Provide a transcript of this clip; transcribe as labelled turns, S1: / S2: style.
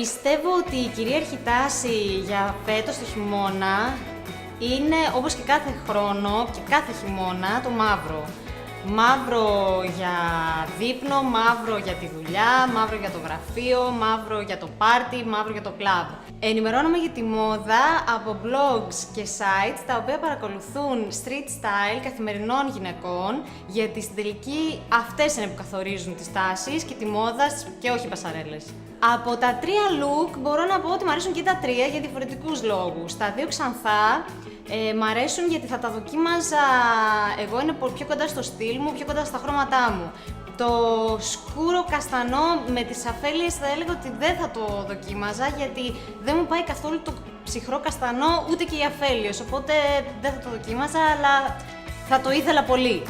S1: Πιστεύω ότι η κυρίαρχη τάση για φέτος το χειμώνα είναι, όπως και κάθε χρόνο και κάθε χειμώνα, το μαύρο. Μαύρο για δείπνο, μαύρο για τη δουλειά, μαύρο για το γραφείο, μαύρο για το πάρτι, μαύρο για το κλαμπ. Ενημερώνομαι για τη μόδα από blogs και sites τα οποία παρακολουθούν street style καθημερινών γυναικών, γιατί στην τελική αυτές είναι που καθορίζουν τις τάσεις και τη μόδα και όχι οι πασαρέλες. Από τα τρία look μπορώ να πω ότι μου αρέσουν και τα τρία για διαφορετικούς λόγους. Τα δύο ξανθά μ' αρέσουν γιατί θα τα δοκίμαζα, εγώ είναι πιο κοντά στο στυλ μου, πιο κοντά στα χρώματά μου. Το σκούρο καστανό με τις αφέλειες θα έλεγα ότι δεν θα το δοκίμαζα γιατί δεν μου πάει καθόλου το ψυχρό καστανό ούτε και οι αφέλειες, οπότε δεν θα το δοκίμαζα, αλλά θα το ήθελα πολύ.